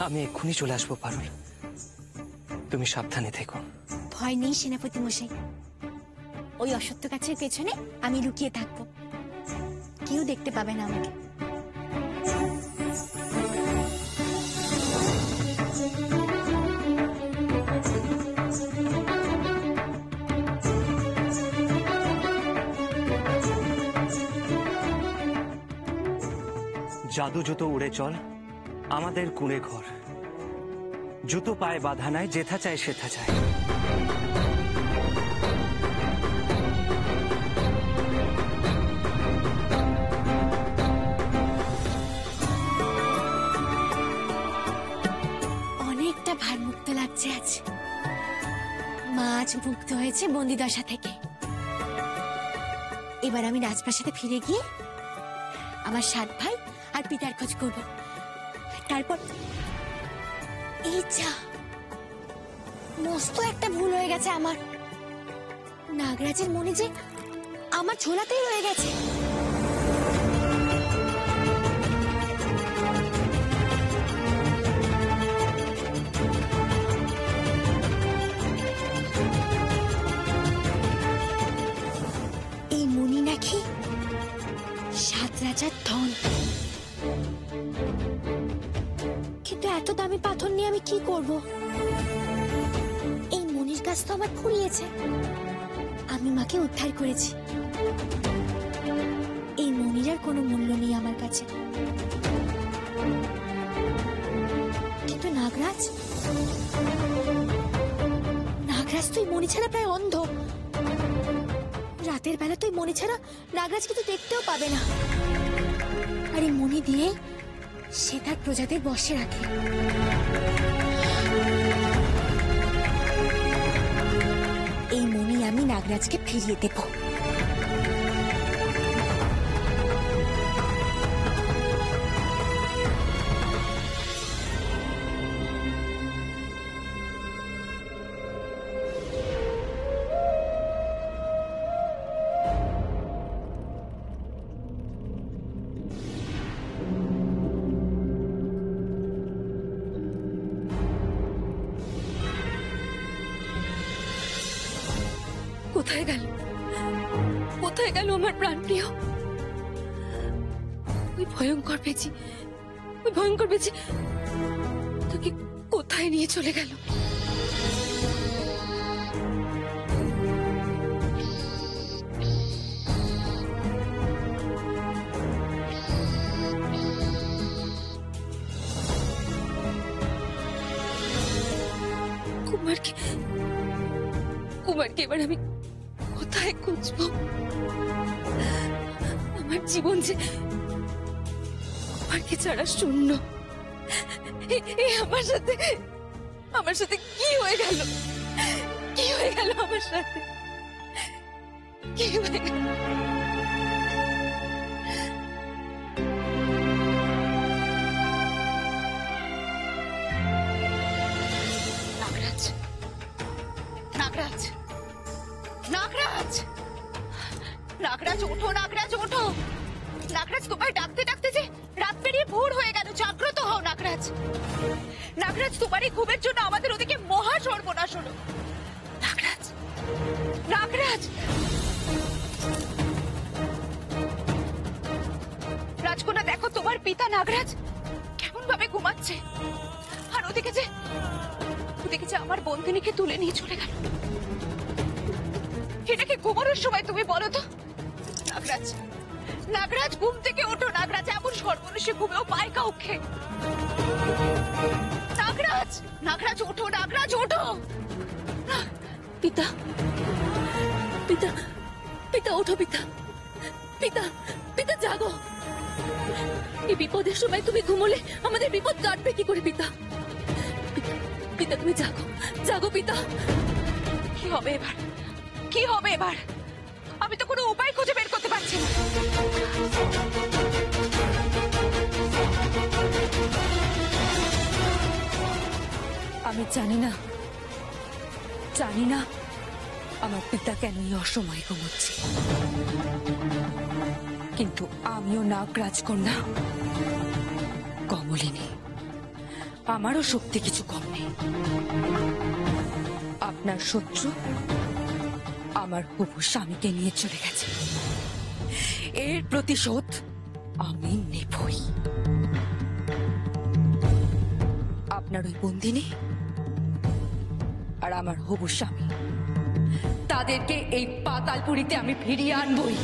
আমি এক্ষুনি চলে আসবো পারুল, তুমি সাবধানে থেকো। ভয় নেই সেনাপতি মশাই, ওই অসত্য গাছের পেছনে আমি লুকিয়ে থাকবো, কেউ দেখতে পাবে না আমাকে। জাদু জুতো উড়ে চল আমাদের কুঁড়ে ঘর, জুতো পায়ে বাধা নাই, যেথা চায় সেথা চায়। অনেকটা ভারমুক্ত লাগছে আজ, মাছ মুক্ত হয়েছে বন্দিদশা থেকে। এবার আমি রাজপ্রাসাদে ফিরে গিয়ে আমার 7 ভাই আর পিতার খোঁজ করব। তারপর এই যা মস্ত একটা ভুল হয়ে গেছে আমার, নাগরাজের মনে যে আমার ঝোলাতেই রয়ে গেছে। এই মনি নাকি 7 রাজার ধন, কিন্তু এত দামি পাথর নিয়ে আমি কি করব? এই মনির কাছ তো আমার ফুরিয়েছে, আমি মাকে উদ্ধার করেছি, এই মনির আর কোনো মূল্য নেই আমার কাছে। কিন্তু নাগরাজ, নাগরাজ তুই মনি ছাড়া প্রায় অন্ধ, রাতের বেলা তুই মনি ছাড়া নাগরাজ কিন্তু দেখতেও পাবে না, আর এই মনি দিয়ে সে তার প্রজাদের বশে রাখে। এই মনি আমি নাগরাজকে ফিরিয়ে দেব। কোথায় গেল, কোথায় গেল আমার প্রাণপ্রিয়? ওই ভয়ঙ্কর পেঁচি, ওই ভয়ঙ্কর পেঁচি তোকে কোথায় নিয়ে চলে গেল? কুমারকে, কুমারকে এবার আমি কোথায় খুঁজবো? আমার জীবন যে কুমারকে ছাড়া শূন্য। আমার সাথে কি হয়ে গেল? কি হয়ে গেল আমার সাথে? কি হয়ে গেল? নাগরাজ, নাগরাজ, নাগরাজ, নাগরাজ ওঠো, নাগরাজ ওঠো। নাগরাজ তোমায় ডাকতে ডাকতে যে রাত পেরিয়ে ভোর হয়ে গেল, জাগ্রত হও নাগরাজ। নাগরাজ তোমার এই ঘুমের জন্য আমাদের ওদিকে মহা সর্বনাশ হলো। নাগরাজ, নাগরাজ, রাজকন্যা দেখো তোমার পিতা নাগরাজ কেমন ভাবে ঘুমাচ্ছে, আর ওদিকে যে আমার বন্দিনীকে তুলে নিয়ে চলে গেল। এটাকে ঘুমানোর সময় তুমি বলো তো? নাগরাজ, নাগরাজ ঘুম থেকে ওঠো নাগরাজ, এমন সর্বনেশে ঘুমেও পায় কাউকে। নাগরাজ, নাগরাজ ওঠো, নাগরাজ ওঠো। পিতা, পিতা, পিতা ওঠো, পিতা, পিতা, পিতা জাগো। এই বিপদের সময় তুমি ঘুমোলে আমাদের বিপদ কাটবে কি করে? পিতা, পিতা, পিতা তুমি জাগো, জাগো পিতা। কি হবে এবার? কি হবে এবার? আমি তো কোনো উপায় খুঁজে বের করতে পারছি না। আমি জানি না, জানি না আমার পিতা কেন এই অসময়ে ঘুমোচ্ছে, কিন্তু আমিও নাগরাজ কন্যা কমলিনী, আমারও শক্তি কিছু কম নেই। আপনার শত্রু আমার হবু স্বামীকে নিয়ে চলে গেছে, এর প্রতিশোধ আমি নেবই। আপনার ওই বন্দিনী আর আমার হবু স্বামী, তাদেরকে এই পাতালপুরীতে আমি ফিরিয়ে আনবই।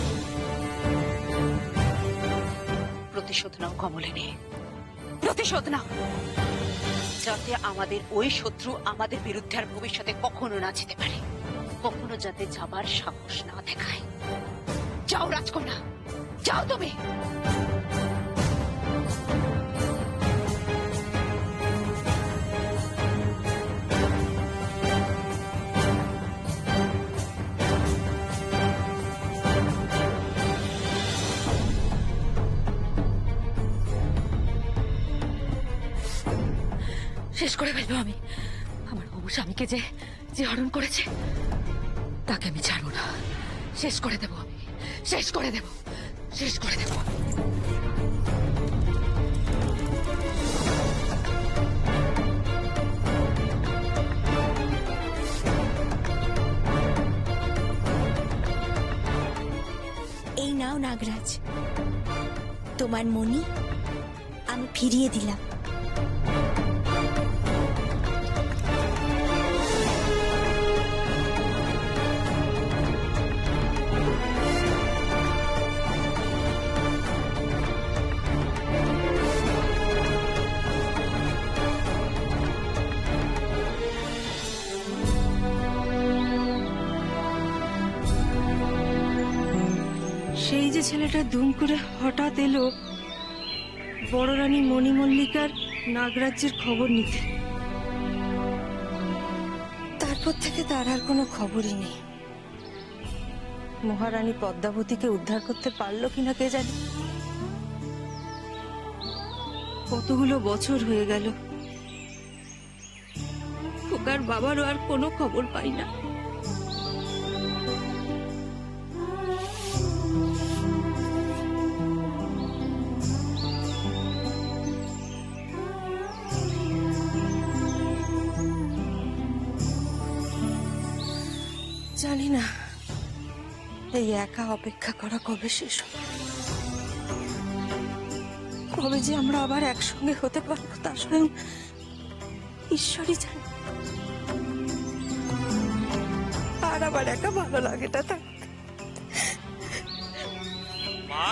প্রতিশোধ নাও কমলিনী, প্রতিশোধ নাও, যাতে আমাদের ওই শত্রু আমাদের বিরুদ্ধে আর ভবিষ্যতে কখনো না যেতে পারে, কখনো যাতে যাবার সাহস না দেখায়। যাও রাজকন্যা, যাও তুমি। শেষ করে ফেলবো আমি আমার হবু স্বামীকে, যে হরণ করেছে তাকে আমি ছাড়বো না। শেষ করে দেবো আমি, শেষ করে দেবো, শেষ করে দেবো। এই নাও নাগরাজ, তোমার মণি আমি ফিরিয়ে দিলাম। সেই যে ছেলেটা দুম করে হঠাৎ এলো বড় রানী মণিমল্লিকার নাগরাজ্যের খবর নিতে, তারপর থেকে তার আর কোনো খবরই নেই। মহারানী পদ্মাবতীকে উদ্ধার করতে পারলো কিনা কে জানে। কতগুলো বছর হয়ে গেল, খোকার বাবারও আর কোনো খবর পাই না। জানি না এই একা অপেক্ষা করা কবে শেষ হবে, কবে যে আমরা আবার একসঙ্গে হতে পারবো তা স্বয়ং ঈশ্বরই জানে। আর আবার একা ভালো লাগে না থাকতে। মা,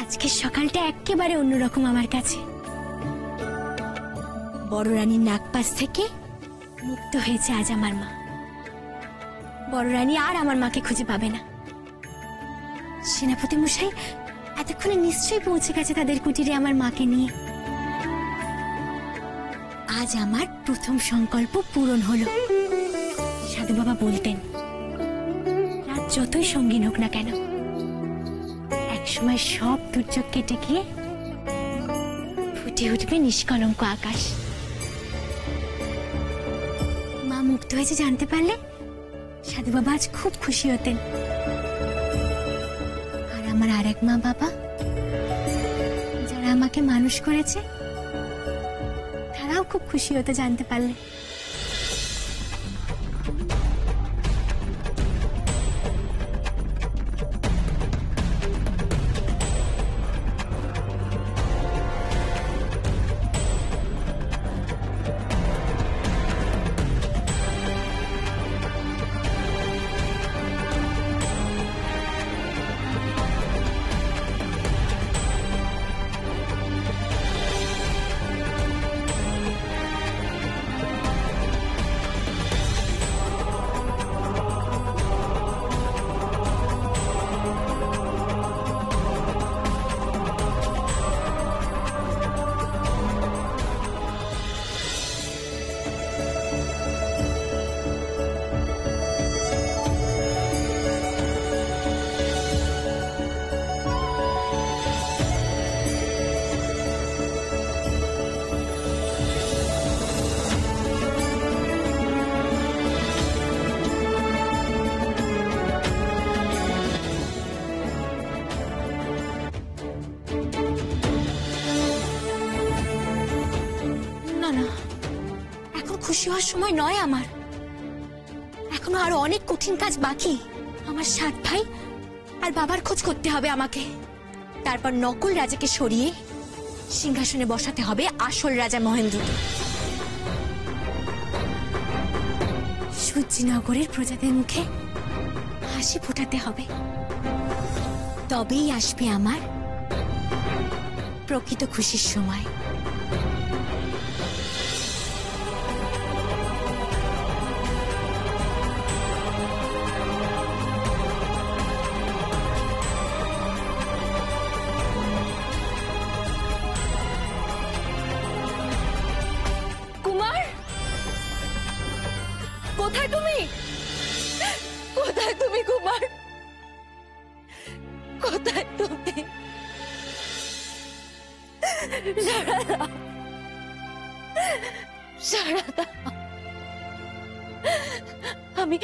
আজকের সকালটা একেবারে অন্যরকম আমার কাছে। বড় রানীর নাগপাশ থেকে মুক্ত হয়েছে আজ আমার মা। বড় রানী আর আমার মাকে খুঁজে পাবে না। সেনাপতি মশাই এতক্ষণে নিশ্চয়ই পৌঁছে গেছে তাদের কুটিরে আমার মাকে নিয়ে। আজ আমার প্রথম সংকল্প পূরণ হলো। সাধু বাবা বলতেন, রাত যতই সঙ্গীন হোক না কেন, একসময় সব দুর্যোগ কেটে গিয়ে ফুটে উঠবে নিষ্কলঙ্ক আকাশ। মা মুক্ত হয়েছে জানতে পারলে সাধু বাবা আজ খুব খুশি হতেন। আর আমার আরেক মা বাবা যারা আমাকে মানুষ করেছে তারাও খুব খুশি হতে জানতে পারলে। না না, এখন খুশি হওয়ার সময় নয় আমার। এখনো আরো অনেক কঠিন কাজ বাকি। আমার 7 ভাই আর বাবার খোঁজ করতে হবে আমাকে। তারপর নকল রাজাকে সরিয়ে সিংহাসনে বসাতে হবে আসল রাজা মহেন্দ্রকে। সূর্যনগরের প্রজাদের মুখে হাসি ফোটাতে হবে। তবেই আসবে আমার প্রকৃত খুশির সময়। কুমার, কোথায় তুমি? কোথায় তুমি কুমার? কোথায় তুমি? সাড়া দাও, সাড়া দাও। আমি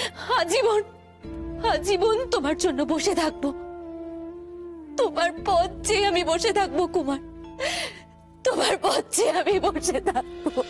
আজীবন তোমার জন্য বসে থাকবো। তোমার পথ চেয়ে আমি বসে থাকবো কুমার, তোমার পথ চেয়ে আমি বসে থাকবো।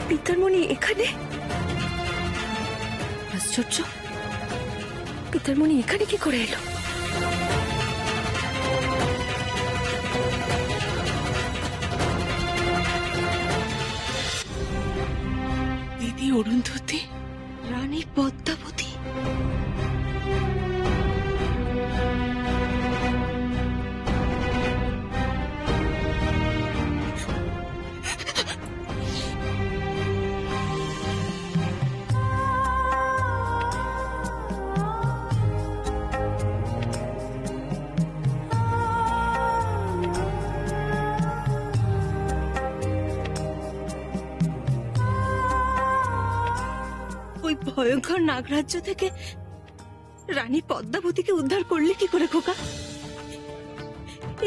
পিতার মনি এখানে? আশ্চর্য, পিতার মনি এখানে কি করে এলো? দিদি অরুন্ধতী, রানী পদ্মাবতী। ওই ভয়ঙ্কর নাগরাজ্য থেকে রানী পদ্মাবতীকে উদ্ধার করলে কি করে খোকা?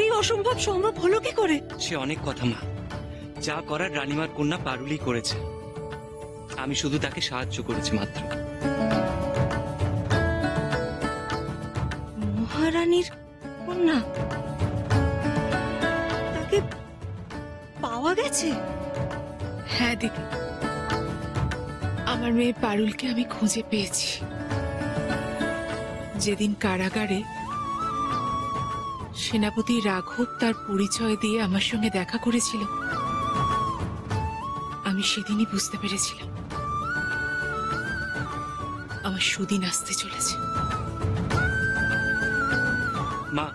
এই অসম্ভব সম্ভব হলো কি করে? সে অনেক কথা মা, যা করার রানীমার কন্যা পারুলি করেছে। আমি শুধু তাকে সাহায্য করেছি মাত্র। মহারানীর কন্যা তাকে পাওয়া গেছে? হ্যাঁ দিদি, আমার মেয়ে পারুলকে আমি খুঁজে পেয়েছি। যেদিন কারাগারে সেনাপতি রাঘব তার পরিচয় দিয়ে আমার সঙ্গে দেখা করেছিল, আমি সেদিনই বুঝতে পেরেছিলাম আমার সুদিন আসতে চলেছে। মা,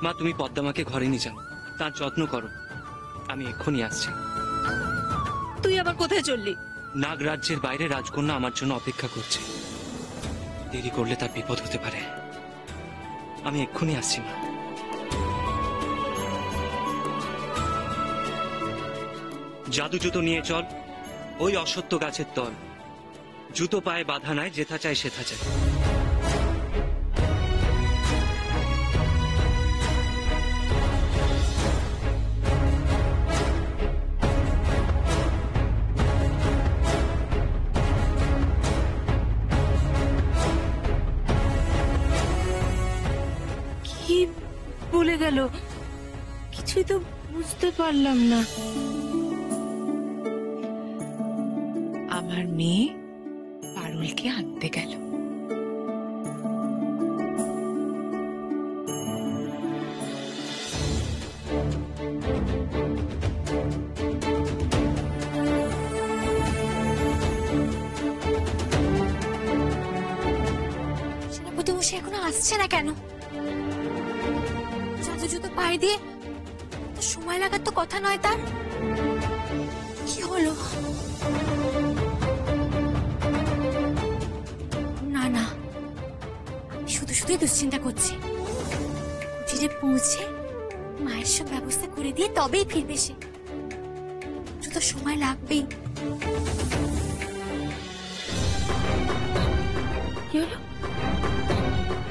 মা তুমি পদ্মামাকে ঘরে নিয়ে যাও, তার যত্ন করো। আমি এক্ষুনি আসছি। তুই আবার কোথায় চললি? নাগরাজ্যের বাইরে রাজকন্যা আমার জন্য অপেক্ষা করছে। দেরি করলে তার বিপদ হতে পারে। আমি এক্ষুনি আসছি মা। জাদু জুতো নিয়ে চল ওই অসত্য গাছের তল, জুতো পায়ে বাধা নাই, যেথা চায় সেথা চায়। কি বলে গেল কিছুই তো বুঝতে পারলাম না। আমার মেয়ে পারুলকে আনতে গেল। সেনাপতি মশাই এখনো আসছে না কেন? জাদু জুতো পায়ে দিয়ে তো সময় লাগার তো কথা নয় তার। কি হলো? না না, আমি শুধু শুধুই দুশ্চিন্তা করছি। ধীরে পৌঁছে মায়ের সব ব্যবস্থা করে দিয়ে তবেই ফিরবে সে। একটু তো সময় লাগবেই। কি হলো?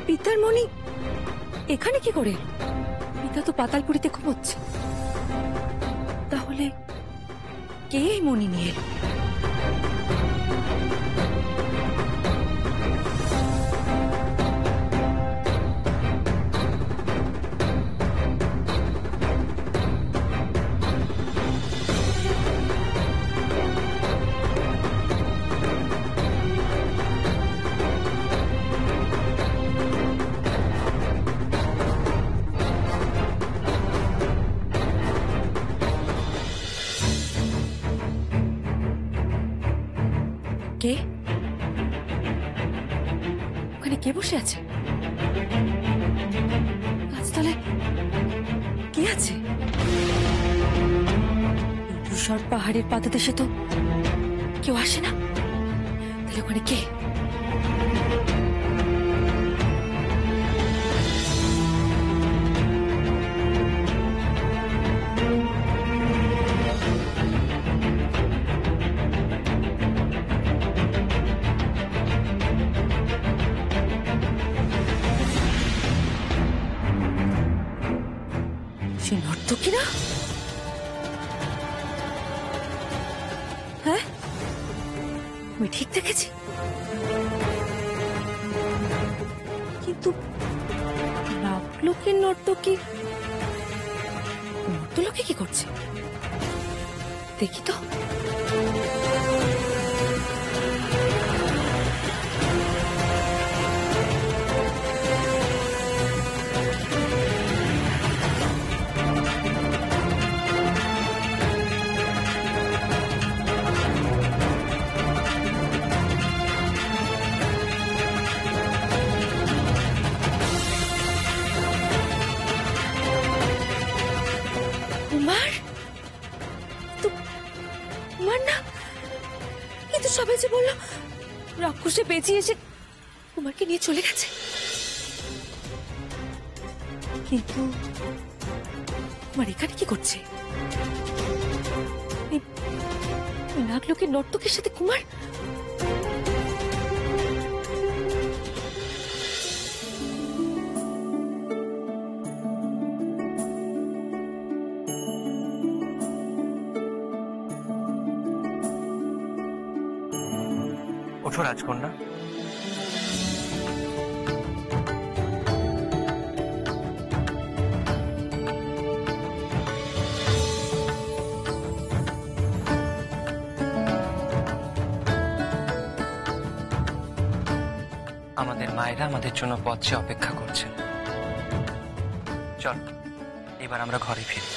পিতার মণি এখানে কি করে? পিতা তো পাতালপুরিতে ঘুমোচ্ছে। তাহলে কে এই মণি নিয়ে এলো? কে? ওখানে কে বসে আছে? গাছতলায় কে আছে? ধূসর পাহাড়ের পাদদেশে তো কেউ আসে না। তাহলে ওখানে কে? সে নর্তকী না? হ্যাঁ, আমি ঠিক দেখেছি। কিন্তু নাগলোকের নর্তকী মর্তলোকে কি করছে দেখি তো। কুমার তো কুমার না, কিন্তু সবাই যে বললো রাক্ষসে বেঁচে এসে কুমারকে নিয়ে চলে গেছে। কিন্তু কুমার এখানে কি করছে? এই নাগলোকের নর্তকের সাথে কুমার? ওঠো রাজকন্যা। আমাদের মায়েরা আমাদের জন্য পথে অপেক্ষা করছেন। চল এবার আমরা ঘরে ফিরি।